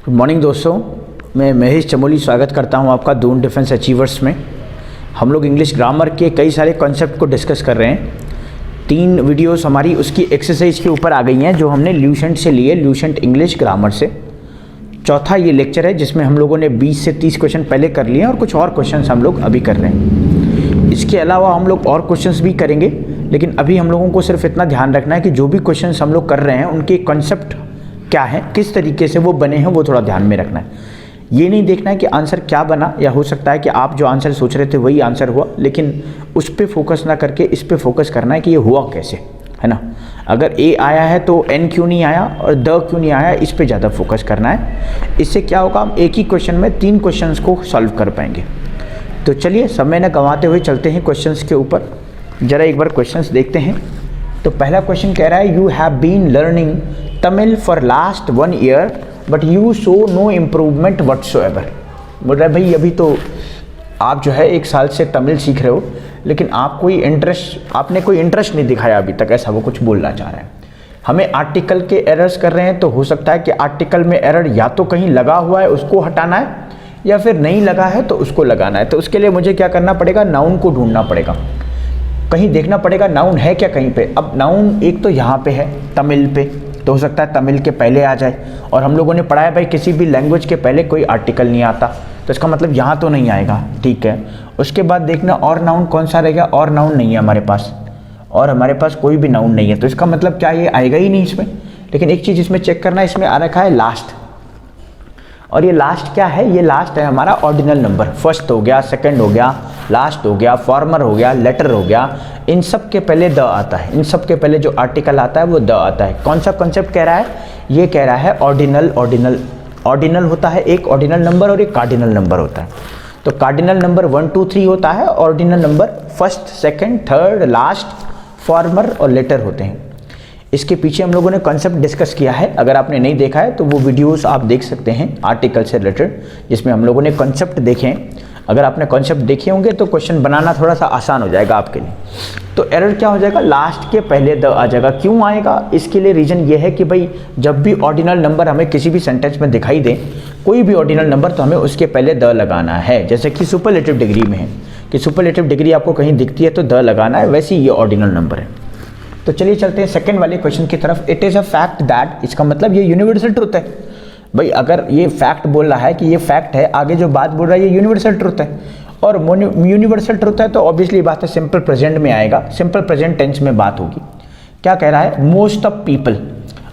Good morning दोस्तों, मैं महेश चमोली स्वागत करता हूं आपका दून डिफेंस अचीवर्स में। हम लोग इंग्लिश ग्रामर के कई सारे कॉन्सेप्ट को डिस्कस कर रहे हैं। 3 वीडियोस हमारी उसकी एक्सरसाइज के ऊपर आ गई हैं जो हमने ल्यूसेंट से लिए, ल्यूसेंट इंग्लिश ग्रामर से। चौथा ये लेक्चर है जिसमें हम लोगों ने 20 से 30 क्वेश्चन पहले कर लिए हैं और कुछ और क्वेश्चन हम लोग अभी कर रहे हैं। इसके अलावा हम लोग और क्वेश्चन भी करेंगे, लेकिन अभी हम लोगों को सिर्फ इतना ध्यान रखना है कि जो भी क्वेश्चन हम लोग कर रहे हैं उनके कॉन्सेप्ट क्या है, किस तरीके से वो बने हैं, वो थोड़ा ध्यान में रखना है। ये नहीं देखना है कि आंसर क्या बना, या हो सकता है कि आप जो आंसर सोच रहे थे वही आंसर हुआ, लेकिन उस पर फोकस ना करके इस पे फोकस करना है कि ये हुआ कैसे, है ना। अगर ए आया है तो एन क्यों नहीं आया और द क्यों नहीं आया, इस पे ज़्यादा फोकस करना है। इससे क्या होगा, हम एक ही क्वेश्चन में 3 क्वेश्चंस को सॉल्व कर पाएंगे। तो चलिए समय न गंवाते हुए चलते हैं क्वेश्चंस के ऊपर। ज़रा एक बार क्वेश्चंस देखते हैं। तो पहला क्वेश्चन कह रहा है, you have been learning Tamil for last 1 year but you show no improvement whatsoever. बोल रहा है भाई अभी तो आप जो है 1 साल से तमिल सीख रहे हो, लेकिन आपने कोई इंटरेस्ट नहीं दिखाया अभी तक, ऐसा वो कुछ बोलना चाह रहा है। हमें आर्टिकल के एरर्स कर रहे हैं, तो हो सकता है कि आर्टिकल में एरर या तो कहीं लगा हुआ है उसको हटाना है, या फिर नहीं लगा है तो उसको लगाना है। तो उसके लिए मुझे क्या करना पड़ेगा, नाउन को ढूंढना पड़ेगा, कहीं देखना पड़ेगा नाउन है क्या कहीं पे। अब नाउन एक तो यहाँ पे है तमिल पे, तो हो सकता है तमिल के पहले आ जाए, और हम लोगों ने पढ़ा है भाई किसी भी लैंग्वेज के पहले कोई आर्टिकल नहीं आता, तो इसका मतलब यहाँ तो नहीं आएगा, ठीक है। उसके बाद देखना और नाउन कौन सा रहेगा, और नाउन नहीं है हमारे पास, और हमारे पास कोई भी नाउन नहीं है, तो इसका मतलब क्या ये आएगा ही नहीं इसमें। लेकिन एक चीज़ इसमें चेक करना है, इसमें आ रखा है लास्ट, और ये लास्ट क्या है, ये लास्ट है हमारा ऑर्डिनल नंबर। फर्स्ट हो गया, सेकंड हो गया, लास्ट हो गया, फॉर्मर हो गया, लेटर हो गया, इन सब के पहले द आता है, इन सब के पहले जो आर्टिकल आता है वो द आता है। कौन सा कॉन्सेप्ट कह रहा है, ये कह रहा है ऑर्डिनल। ऑर्डिनल होता है एक ऑर्डिनल नंबर और एक कार्डिनल नंबर होता है। तो कार्डिनल नंबर 1 2 3 होता है, ordinal number first, second, third, last, farmer और लेटर होते हैं। इसके पीछे हम लोगों ने कॉन्सेप्ट डिस्कस किया है, अगर आपने नहीं देखा है तो वो वीडियोस आप देख सकते हैं आर्टिकल से रिलेटेड, जिसमें हम लोगों ने कॉन्सेप्ट देखे हैं। अगर आपने कॉन्सेप्ट देखे होंगे तो क्वेश्चन बनाना थोड़ा सा आसान हो जाएगा आपके लिए। तो एरर क्या हो जाएगा, लास्ट के पहले द आ जाएगा। क्यों आएगा, इसके लिए रीज़न ये है कि भाई जब भी ऑर्डिनल नंबर हमें किसी भी सेंटेंस में दिखाई दे, कोई भी ऑर्डिनल नंबर, तो हमें उसके पहले द लगाना है। जैसे कि सुपरलेटिव डिग्री में है कि सुपरलेटिव डिग्री आपको कहीं दिखती है तो द लगाना है, वैसे ही ये ऑर्डिनल नंबर है। तो चलिए चलते हैं सेकंड वाले क्वेश्चन की तरफ। It is a fact that, इसका मतलब ये यूनिवर्सल ट्रुथ है भाई। अगर ये फैक्ट बोल रहा है कि ये फैक्ट है, आगे जो बात बोल रहा है ये यूनिवर्सल ट्रुथ है, और यूनिवर्सल ट्रुथ है तो ऑब्वियसली बात है सिंपल प्रेजेंट में आएगा, सिंपल प्रेजेंट टेंस में बात होगी। क्या कह रहा है, मोस्ट ऑफ पीपल।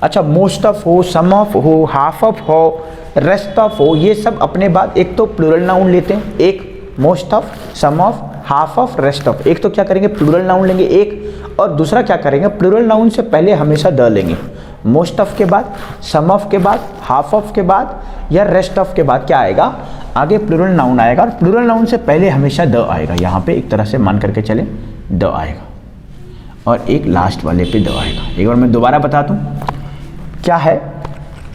अच्छा, मोस्ट ऑफ हो, सम ऑफ हो, हाफ ऑफ हो, रेस्ट ऑफ हो, ये सब अपने बाद एक तो प्लूरल नाउन लेते हैं, एक most of, some of, half of, rest of. एक तो क्या करेंगे, प्लूरल नाउन लेंगे एक, और दूसरा क्या करेंगे, प्लूरल नाउन से पहले हमेशा द लेंगे। मोस्ट ऑफ के बाद, सम ऑफ के बाद, हाफ ऑफ के बाद या रेस्ट ऑफ के बाद क्या आएगा, आगे प्लूरल नाउन आएगा, और प्लूरल नाउन से पहले हमेशा द आएगा। यहाँ पे एक तरह से मान करके चले द आएगा, और एक लास्ट वाले पे द आएगा। एक बार मैं दोबारा बता दूँ क्या है,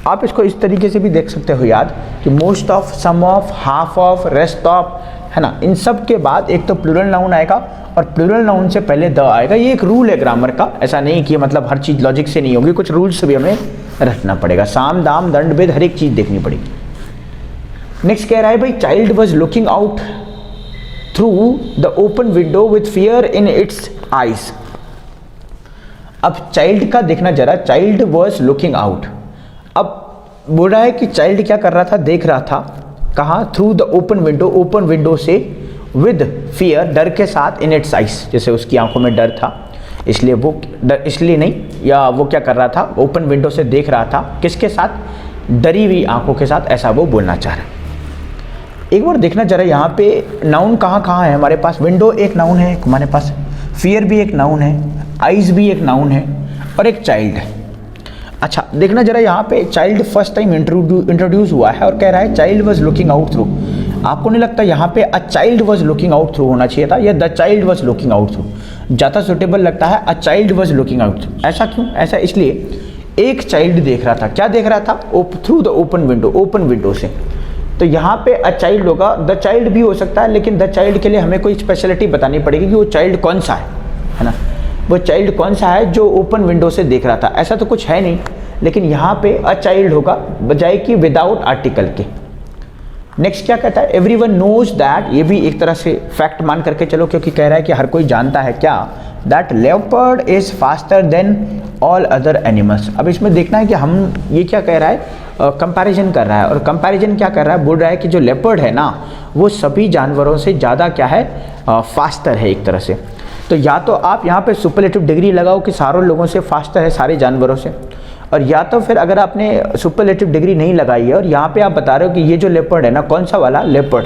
आप इसको इस तरीके से भी देख सकते हो याद, कि most of, some of, half of, rest of, है ना, इन सब के बाद एक तो प्लूरल नाउन आएगा और प्लूरल नाउन से पहले द आएगा। ये एक रूल है ग्रामर का, ऐसा नहीं कि मतलब हर चीज़ लॉजिक से नहीं होगी, कुछ रूल्स भी हमें रखना पड़ेगा। साम दाम दंड भेद हर एक चीज़ देखनी पड़ेगी। नेक्स्ट कह रहा है भाई, child was looking out through the open window with fear in its eyes. अब चाइल्ड का देखना जरा, चाइल्ड वॉज लुकिंग आउट। अब बोल रहा है कि चाइल्ड क्या कर रहा था, देख रहा था, कहाँ, through the open window, open window से, विद फियर, डर के साथ, इन इट्स आइज, जैसे उसकी आंखों में डर था, इसलिए वो डर, इसलिए नहीं, या वो क्या कर रहा था, ओपन विंडो से देख रहा था, किसके साथ, डरी हुई आंखों के साथ, ऐसा वो बोलना चाह रहा है। एक बार देखना जरा यहाँ पे नाउन कहाँ कहाँ है हमारे पास। विंडो एक नाउन है हमारे पास, फियर भी एक नाउन है, आइज भी एक नाउन है, और एक चाइल्ड है। अच्छा देखना जरा यहाँ पे, चाइल्ड फर्स्ट टाइम इंट्रोड्यूस हुआ है और कह रहा है child was looking out through. आपको नहीं लगता यहाँ पे a child was looking out through होना चाहिए था, या the child was looking out through ज़्यादा सुटेबल लगता है, a child was looking out through. ऐसा क्यों, ऐसा इसलिए एक चाइल्ड देख रहा था, क्या देख रहा था, through the open window, open window से। तो यहाँ पे अ चाइल्ड होगा, द चाइल्ड भी हो सकता है, लेकिन द चाइल्ड के लिए हमें कोई स्पेशलिटी बतानी पड़ेगी कि वो चाइल्ड कौन सा है ना, वो चाइल्ड कौन सा है जो ओपन विंडो से देख रहा था। ऐसा तो कुछ है नहीं, लेकिन यहाँ पे अ चाइल्ड होगा बजाय कि विदाउट आर्टिकल के। नेक्स्ट क्या कहता है, एवरीवन नोज दैट, ये भी एक तरह से फैक्ट मान करके चलो, क्योंकि कह रहा है कि हर कोई जानता है क्या, that leopard is faster than all other animals. अब इसमें देखना है कि हम ये क्या कह रहा है, कंपैरिजन कर रहा है, और कंपैरिजन क्या कर रहा है, बोल रहा है कि जो लेपर्ड है ना वो सभी जानवरों से ज़्यादा क्या है, फास्टर है एक तरह से। तो या तो आप यहाँ पे सुपरलेटिव डिग्री लगाओ कि सारों लोगों से फास्टर है, सारे जानवरों से, और या तो फिर अगर आपने सुपरलेटिव डिग्री नहीं लगाई है और यहाँ पे आप बता रहे हो कि ये जो लेपर्ड है ना, कौन सा वाला लेपर्ड,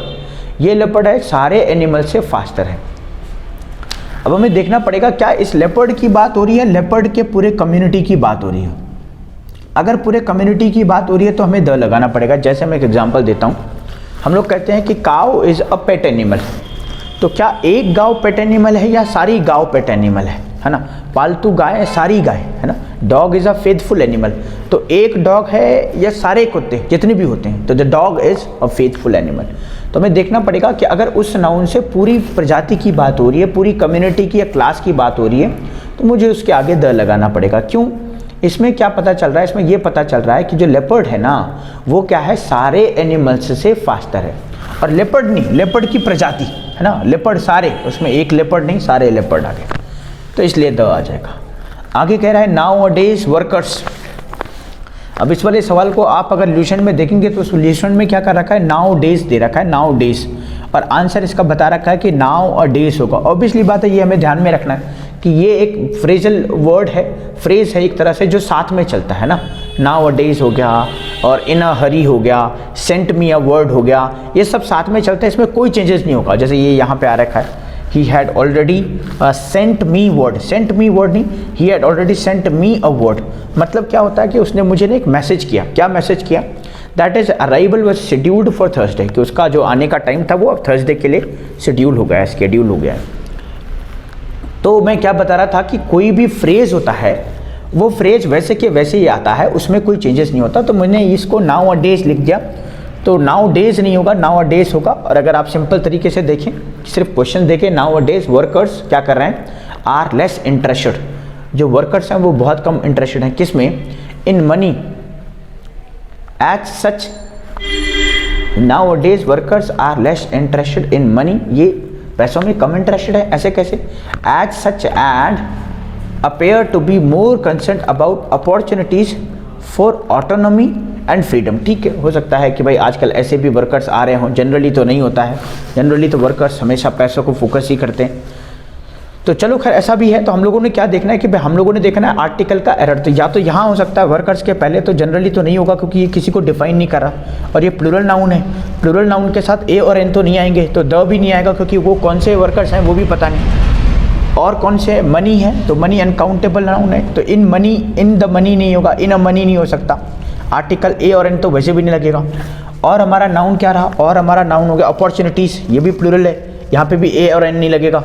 ये लेपर्ड है सारे एनिमल से फास्टर है। अब हमें देखना पड़ेगा क्या इस लेपर्ड की बात हो रही है, लेपर्ड के पूरे कम्युनिटी की बात हो रही है। अगर पूरे कम्युनिटी की बात हो रही है तो हमें द लगाना पड़ेगा। जैसे मैं एक एग्जांपल देता हूँ, हम लोग कहते हैं कि cow is a pet animal, तो क्या एक गाय पेट एनिमल है या सारी गाय पेट एनिमल है ना, पालतू गाय है, सारी गाय है ना। Dog is a faithful animal, तो एक डॉग है या सारे कुत्ते जितने भी होते हैं, तो the dog is a faithful animal. तो हमें देखना पड़ेगा कि अगर उस नाउन से पूरी प्रजाति की बात हो रही है, पूरी कम्युनिटी की या क्लास की बात हो रही है, तो मुझे उसके आगे द लगाना पड़ेगा। क्यों, इसमें क्या पता चल रहा है, इसमें ये पता चल रहा है कि जो लेपर्ड है ना वो क्या है, सारे एनिमल्स से फास्टर है। और लेपर्ड नहीं, लेपर्ड की प्रजाति है ना, लेपर्ड सारे, उसमें एक लेपर्ड नहीं, सारे लेपर्ड आ गए, तो इसलिए द आ जाएगा। आगे कह रहा है नाउ अ डेज वर्कर्स। अब इस वाले सवाल को आप अगर सोल्यूशन में देखेंगे तो सोल्यूशन में क्या कर रखा है, नाउ डेज दे रखा है, नाउ डेज, और आंसर इसका बता रखा है कि नाउ अ डेज होगा। ऑब्वियसली बात है, ये हमें ध्यान में रखना है कि ये एक फ्रेजल वर्ड है, फ्रेज है एक तरह से जो साथ में चलता है ना। नाउ अ डेज हो गया और इन अ हरी हो गया, सेंट मी अ वर्ड हो गया, ये सब साथ में चलते हैं, इसमें कोई चेंजेस नहीं होगा। जैसे ये यहाँ पे आ रखा है, he had already sent me word, sent me word नहीं, he had already sent me a word। मतलब क्या होता है कि उसने मुझे एक मैसेज किया। क्या मैसेज किया, that is arrival was scheduled for Thursday, कि उसका जो आने का टाइम था वो अब थर्सडे के लिए शेड्यूल हो गया है, शेड्यूल हो गया है। तो मैं क्या बता रहा था कि कोई भी फ्रेज होता है वो फ्रेज वैसे के वैसे ही आता है, उसमें कोई चेंजेस नहीं होता। तो मैंने इसको नाउ अ डेज लिख दिया, तो नाउ डेज नहीं होगा, नाउ अ डेज होगा। और अगर आप सिंपल तरीके से देखें, सिर्फ क्वेश्चन देखें, नाउ अ डेज वर्कर्स क्या कर रहे हैं, आर लेस इंटरेस्टेड। जो वर्कर्स हैं वो बहुत कम इंटरेस्टेड हैं, किस में, in money as such. Nowadays workers are less interested in money, ये पैसों में कम इंटरेस्टेड है, ऐसे कैसे, as such and appear to be more concern about opportunities for autonomy and freedom. ठीक है, हो सकता है कि भाई आजकल ऐसे भी वर्कर्स आ रहे हों, जनरली तो नहीं होता है, जनरली तो वर्कर्स हमेशा पैसों को फोकस ही करते हैं। तो चलो खैर ऐसा भी है, तो हम लोगों ने क्या देखना है कि भाई हम लोगों ने देखना है आर्टिकल का एरर। तो या तो यहाँ हो सकता है वर्कर्स के पहले, तो जनरली तो नहीं होगा क्योंकि ये किसी को डिफाइन नहीं कर रहा, और ये प्लूरल नाउन है, प्लूरल नाउन के साथ ए और एन तो नहीं आएंगे, तो द भी नहीं आएगा क्योंकि वो कौन से वर्कर्स हैं वो भी पता नहीं, और कौन से मनी है, तो मनी अनकाउंटेबल नाउन है, तो in money, in the money नहीं होगा, इन अ मनी नहीं हो सकता, आर्टिकल ए और एन तो वैसे भी नहीं लगेगा। और हमारा नाउन क्या रहा, और हमारा नाउन हो गया अपॉर्चुनिटीज़, ये भी प्लूरल है, यहाँ पे भी ए और एन नहीं लगेगा।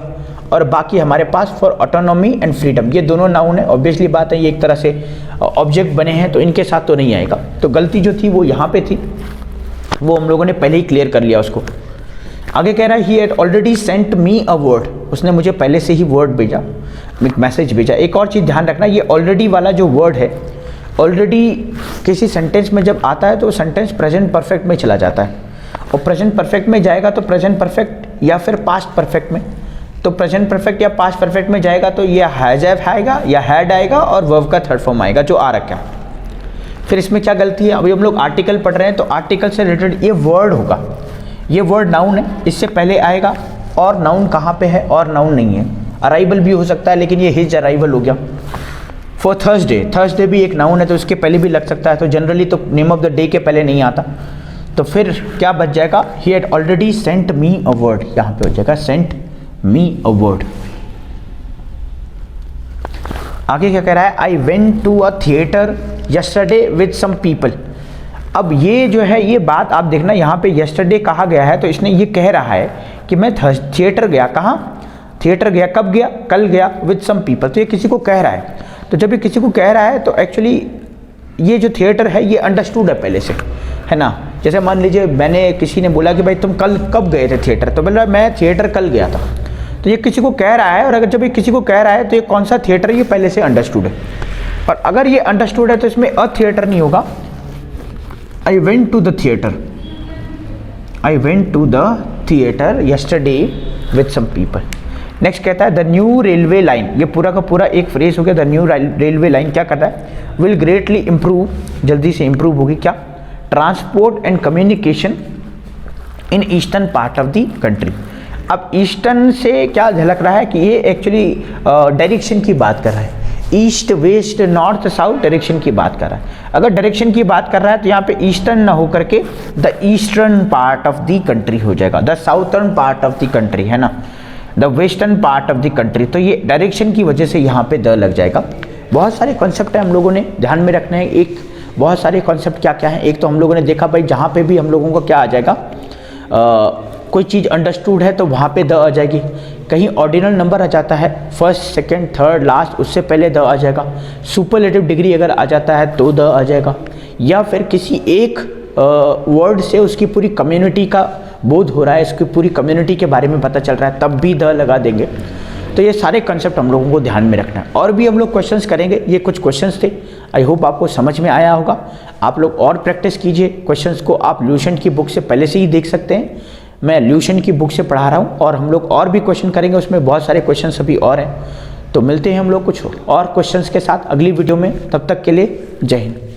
और बाकी हमारे पास फॉर ऑटोनॉमी एंड फ्रीडम, ये दोनों नाउन है, ऑब्वियसली बात है ये एक तरह से ऑब्जेक्ट बने हैं, तो इनके साथ तो नहीं आएगा। तो गलती जो थी वो यहाँ पे थी, वो हम लोगों ने पहले ही क्लियर कर लिया उसको। आगे कह रहा है he had already sent me a word, उसने मुझे पहले से ही वर्ड भेजा, एक मैसेज भेजा। एक और चीज़ ध्यान रखना, ये ऑलरेडी वाला जो वर्ड है, ऑलरेडी किसी सेंटेंस में जब आता है तो सेंटेंस प्रेजेंट परफेक्ट में चला जाता है, और प्रेजेंट परफेक्ट में जाएगा तो प्रेजेंट परफेक्ट या फिर पास्ट परफेक्ट में, तो प्रेजेंट परफेक्ट या पास्ट परफेक्ट में जाएगा तो ये हैज हैव आएगा या हैड आएगा और वर्ब का थर्ड फॉर्म आएगा जो आ रखा है। फिर इसमें क्या गलती है, अभी हम लोग आर्टिकल पढ़ रहे हैं, तो आर्टिकल से रिलेटेड ये वर्ड होगा, ये वर्ड नाउन है, इससे पहले आएगा, और नाउन कहाँ पे है, और नाउन नहीं है। अराइवल भी हो सकता है, लेकिन ये हिज अराइवल हो गया। फॉर थर्सडे, थर्सडे भी एक नाउन है तो उसके पहले भी लग सकता है, तो जनरली तो नेम ऑफ द डे के पहले नहीं आता। तो फिर क्या बच जाएगा, he had already sent me a word, यहाँ पे हो जाएगा सेंट मी अ वर्ड। आगे क्या कह रहा है, I went to a theatre yesterday with some people. अब ये जो है, ये बात आप देखना, यहाँ पे यस्टरडे कहा गया है, तो इसने ये कह रहा है कि मैं थिएटर गया, कहाँ थिएटर गया, कब गया, कल गया, विद सम पीपल, तो ये किसी को कह रहा है। तो जब ये किसी को कह रहा है तो एक्चुअली ये जो थिएटर है ये अंडरस्टूड है पहले से, है ना। जैसे मान लीजिए मैंने, किसी ने बोला कि भाई तुम कल कब गए थे थिएटर, तो बोल रहा है मैं थिएटर कल गया था, तो ये किसी को कह रहा है, और अगर जब ये किसी को कह रहा है तो ये कौन सा थिएटर, ये पहले से अंडरस्टूड है। और अगर ये अंडरस्टूड है तो इसमें अ थिएटर नहीं होगा, I went to the theatre, I went to the theatre yesterday with some people. Next कहता है द न्यू रेलवे लाइन, ये पूरा का पूरा एक फ्रेज हो गया। द न्यू रेलवे लाइन क्या कर रहा है, विल ग्रेटली इम्प्रूव, जल्दी से इम्प्रूव होगी क्या, transport and communication in eastern part of the country. अब ईस्टर्न से क्या झलक रहा है कि ये एक्चुअली डायरेक्शन की बात कर रहा है, east west north south direction की बात कर रहा है। अगर डायरेक्शन की बात कर रहा है तो यहाँ पे ईस्टर्न ना हो करके the eastern part of the country हो जाएगा, the southern part of the country है ना, the western part of the country. तो ये डायरेक्शन की वजह से यहाँ पे द लग जाएगा। बहुत सारे कॉन्सेप्ट है हम लोगों ने ध्यान में रखना है। एक बहुत सारे कॉन्सेप्ट क्या क्या है, एक तो हम लोगों ने देखा भाई जहाँ पे भी हम लोगों को क्या आ जाएगा, कोई चीज़ अंडरस्टूड है तो वहाँ पे द आ जाएगी। कहीं ऑर्डिनल नंबर आ जाता है फर्स्ट सेकंड थर्ड लास्ट, उससे पहले द आ जाएगा। सुपरलेटिव डिग्री अगर आ जाता है तो द आ जाएगा। या फिर किसी एक वर्ड से उसकी पूरी कम्युनिटी का बोध हो रहा है, इसकी पूरी कम्युनिटी के बारे में पता चल रहा है, तब भी द लगा देंगे। तो ये सारे कंसेप्ट हम लोगों को ध्यान में रखना है। और भी हम लोग क्वेश्चंस करेंगे, ये कुछ क्वेश्चंस थे, आई होप आपको समझ में आया होगा। आप लोग और प्रैक्टिस कीजिए। क्वेश्चंस को आप ल्यूसेंट की बुक से पहले से ही देख सकते हैं, मैं ल्यूसेंट की बुक से पढ़ा रहा हूँ। और हम लोग और भी क्वेश्चन करेंगे, उसमें बहुत सारे क्वेश्चन अभी और हैं। तो मिलते हैं हम लोग कुछ और क्वेश्चंस के साथ अगली वीडियो में, तब तक के लिए जय हिंद।